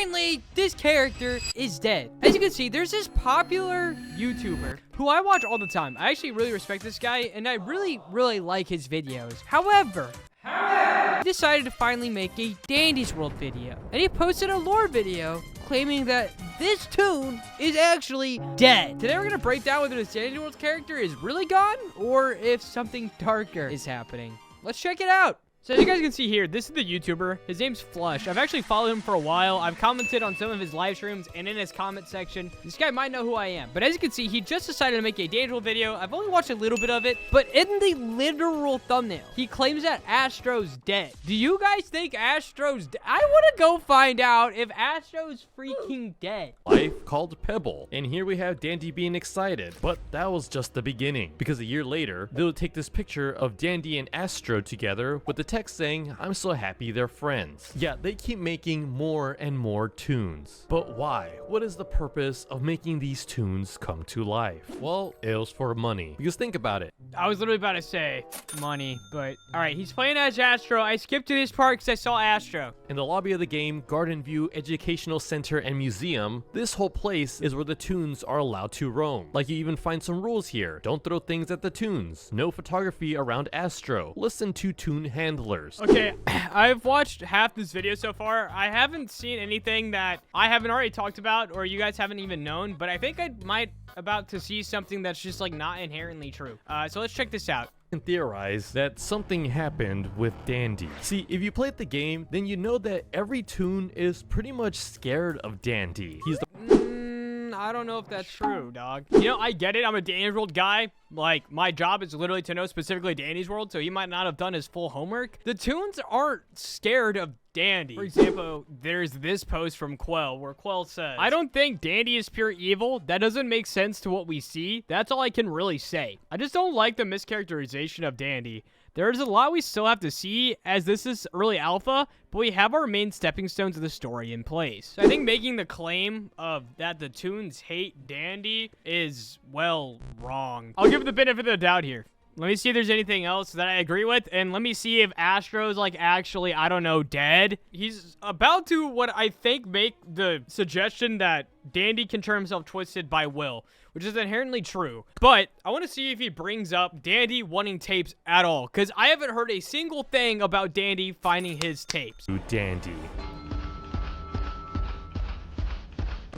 apparently this character is dead. As you can see, there's this popular YouTuber who I watch all the time. I actually really respect this guy, and I really like his videos. However, he decided to finally make a Dandy's World video, and he posted a lore video claiming that this tune is actually dead. Today we're gonna break down whether this Dandy's World character is really gone or if something darker is happening. Let's check it out. So as you guys can see here, this is the YouTuber. His name's Flush. I've actually followed him for a while. I've commented on some of his live streams and in his comment section. This guy might know who I am. But as you can see, he just decided to make a Dandy's World video. I've only watched a little bit of it, but in the literal thumbnail, he claims that Astro's dead. Do you guys think Astro's dead? I want to go find out if Astro's freaking dead. Life called Pebble. And here we have Dandy being excited. But that was just the beginning. Because a year later, they'll take this picture of Dandy and Astro together with the text saying, "I'm so happy they're friends." Yeah, they keep making more and more tunes. But why? What is the purpose of making these tunes come to life? Well, it was for money. Because think about it. I was literally about to say money, but all right, he's playing as Astro. I skipped to this part because I saw Astro. In the lobby of the game, Garden View Educational Center and Museum, this whole place is where the tunes are allowed to roam. Like, you even find some rules here. Don't throw things at the tunes. No photography around Astro. Listen to tune handlers. Okay, I've watched half this video so far. I haven't seen anything that I haven't already talked about or you guys haven't even known, but I think I might about to see something that's just like not inherently true. So let's check this out. Can theorize that something happened with Dandy. See, if you played the game, then you know that every tune is pretty much scared of Dandy. He's the I don't know if that's true, dog. You know, I get it. I'm a Dandy's World guy. Like, my job is literally to know specifically Dandy's World, so he might not have done his full homework. The tunes aren't scared of Dandy. For example, there's this post from Quell where Quell says, "I don't think Dandy is pure evil. That doesn't make sense to what we see. That's all I can really say. I just don't like the mischaracterization of Dandy. There's a lot we still have to see as this is early alpha, but we have our main stepping stones of the story in place." So I think making the claim of that the tunes hate Dandy is, well, wrong. I'll give it the benefit of the doubt here. Let me see if there's anything else that I agree with, and let me see if Astro's, like, actually, I don't know, dead. He's about to, what I think, make the suggestion that Dandy can turn himself twisted by will, which is inherently true. But I want to see if he brings up Dandy wanting tapes at all, because I haven't heard a single thing about Dandy finding his tapes. Dandy.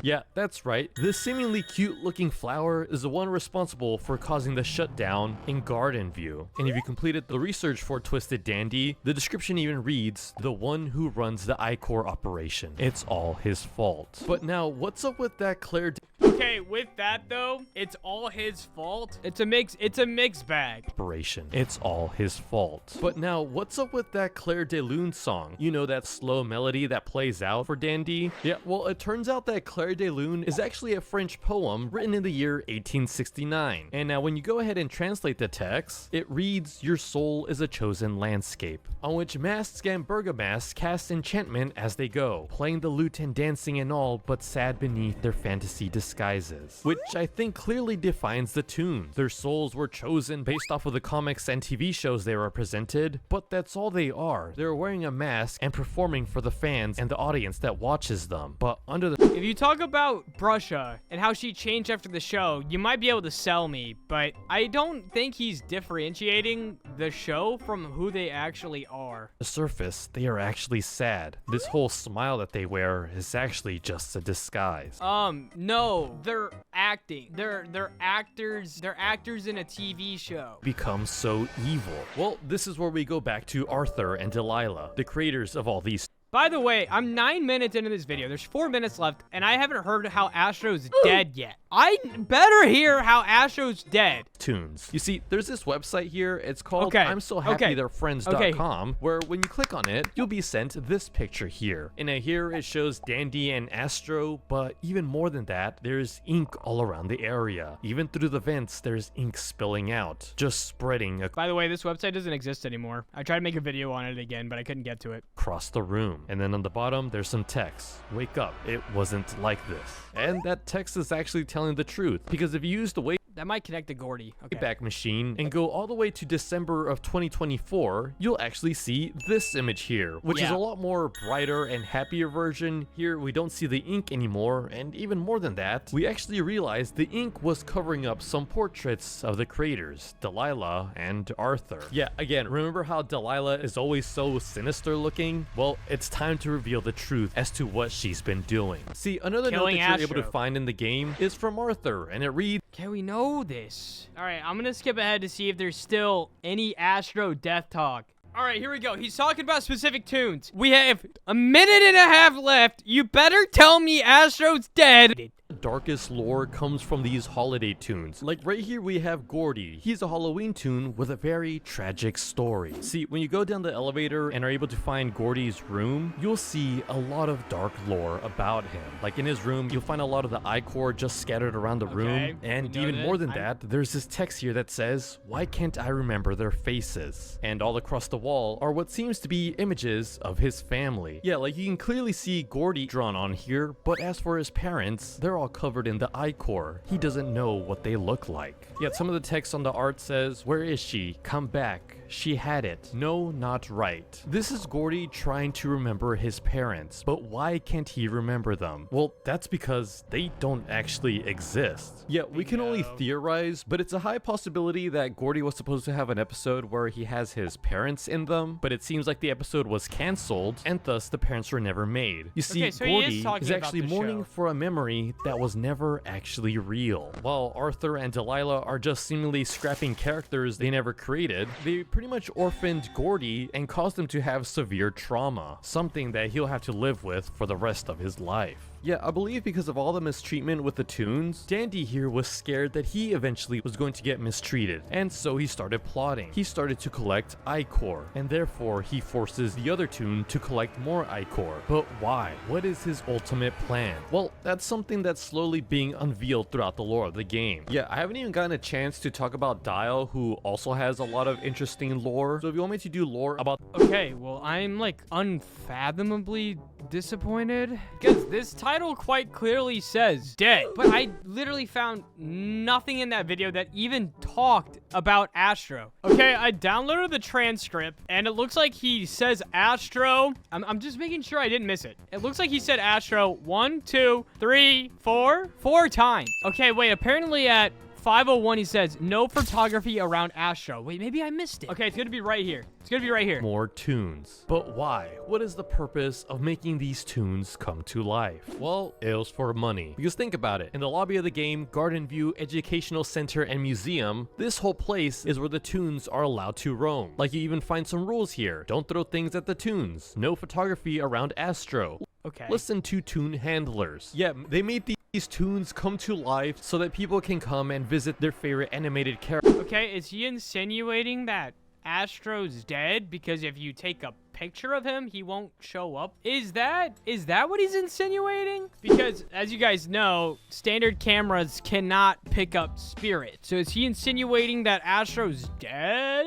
Yeah, that's right. This seemingly cute-looking flower is the one responsible for causing the shutdown in Garden View. And if you completed the research for Twisted Dandy, the description even reads, "The one who runs the I-Core operation. It's all his fault." But now, what's up with that Claire Okay, with that though, it's all his fault. It's a mixed bag. Operation. It's all his fault. But now, what's up with that Claire de Lune song? You know, that slow melody that plays out for Dandy? Yeah, well, it turns out that Claire de Lune is actually a French poem written in the year 1869. And now when you go ahead and translate the text, it reads, "Your soul is a chosen landscape, on which masks and bergamasks cast enchantment as they go, playing the lute and dancing and all, but sad beneath their fantasy disguises." Which I think clearly defines the tunes. Their souls were chosen based off of the comics and TV shows they represented, but that's all they are. They're wearing a mask and performing for the fans and the audience that watches them. But under the... If you talk about Brusha and how she changed after the show, you might be able to sell me, but I don't think he's differentiating the show from who they actually are. The surface, they are actually sad. This whole smile that they wear is actually just a disguise. No, they're acting. They're actors. They're actors in a TV show. Become so evil. Well, this is where we go back to Arthur and Delilah, the creators of all these. By the way, I'm 9 minutes into this video. There's 4 minutes left, and I haven't heard how Astro's dead yet. I better hear how Astro's dead. Tunes. You see, there's this website here. It's called Okay. I'm so happy they're friends.com, where when you click on it, you'll be sent this picture here. And here it shows Dandy and Astro, but even more than that, there's ink all around the area. Even through the vents, there's ink spilling out, just spreading By the way, this website doesn't exist anymore. I tried to make a video on it again, but I couldn't get to it. across the room. And then on the bottom, there's some text. Wake up, it wasn't like this. And that text is actually telling the truth, because if you use the way That might connect to Gordy. Okay. Back machine and go all the way to December of 2024, you'll actually see this image here, which is a lot more brighter and happier version. Here we don't see the ink anymore, and even more than that, we actually realized the ink was covering up some portraits of the creators, Delilah and Arthur. Yeah, again, remember how Delilah is always so sinister looking? Well, it's time to reveal the truth as to what she's been doing. See, another note that you're able to find in the game is from Arthur, and it reads, "Okay, we know this." All right, I'm gonna skip ahead to see if there's still any Astro death talk. All right, here we go. He's talking about specific tunes. We have a minute and a half left. You better tell me Astro's dead. Darkest lore comes from these holiday tunes. Like right here we have Gordy. He's a Halloween tune with a very tragic story. See, when you go down the elevator and are able to find Gordy's room, you'll see a lot of dark lore about him. Like in his room, you'll find a lot of the ichor just scattered around the room. And even more than that, there's this text here that says, "Why can't I remember their faces?" And all across the wall are what seems to be images of his family. Yeah, like you can clearly see Gordy drawn on here, but as for his parents, they're all covered in the ichor. He doesn't know what they look like. Yet some of the text on the art says, "Where is she? Come back. She had it. No, not right." This is Gordy trying to remember his parents, but why can't he remember them? Well, that's because they don't actually exist. Yeah, we can only theorize, but it's a high possibility that Gordy was supposed to have an episode where he has his parents in them, but it seems like the episode was cancelled, and thus the parents were never made. You see, Gordy is actually mourning for a memory that was never actually real. While Arthur and Delilah are just seemingly scrapping characters they never created, they pretty much orphaned Gordy and caused him to have severe trauma, something that he'll have to live with for the rest of his life. Yeah, I believe because of all the mistreatment with the tunes, Dandy here was scared that he eventually was going to get mistreated, and so he started plotting. He started to collect ichor, and therefore he forces the other tune to collect more ichor. But why? What is his ultimate plan? Well, that's something that's slowly being unveiled throughout the lore of the game. Yeah, I haven't even gotten a chance to talk about Dial, who also has a lot of interesting lore. So if you want me to do lore about... Okay, well, I'm like unfathomably disappointed because this title quite clearly says dead, but I literally found nothing in that video that even talked about Astro. Okay, I downloaded the transcript and it looks like he says Astro. I'm just making sure I didn't miss it. It looks like he said Astro 1, 2, 3, 4 times. Okay, wait, apparently at 5:01 he says no photography around Astro. Wait, maybe I missed it. Okay, it's gonna be right here. It's gonna be right here. More tunes. But why? What is the purpose of making these tunes come to life? Well, it was for money. Because think about it. In the lobby of the game, Garden View Educational Center and Museum, this whole place is where the tunes are allowed to roam. Like you even find some rules here. Don't throw things at the tunes. No photography around Astro. Okay. Listen to tune handlers. Yeah, they made these tunes come to life so that people can come and visit their favorite animated character. Okay, is he insinuating that Astro's dead because if you take a picture of him, he won't show up? Is that what he's insinuating? Because as you guys know, standard cameras cannot pick up spirit. So is he insinuating that Astro's dead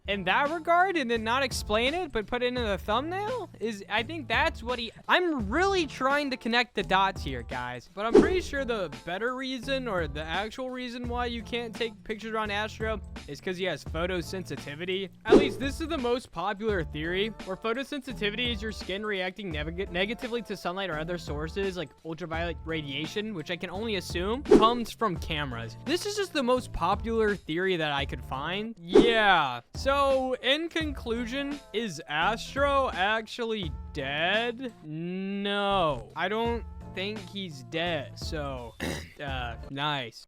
in that regard and then not explain it but put it in the thumbnail? I think that's what I'm really trying to connect the dots here, guys, but I'm pretty sure the better reason or the actual reason why you can't take pictures on Astro is because he has photosensitivity. At least this is the most popular theory, where photosensitivity is your skin reacting negatively to sunlight or other sources like ultraviolet radiation, which I can only assume comes from cameras. This is just the most popular theory that I could find. Yeah, so in conclusion, is Astro actually dead? No, I don't think he's dead. So nice.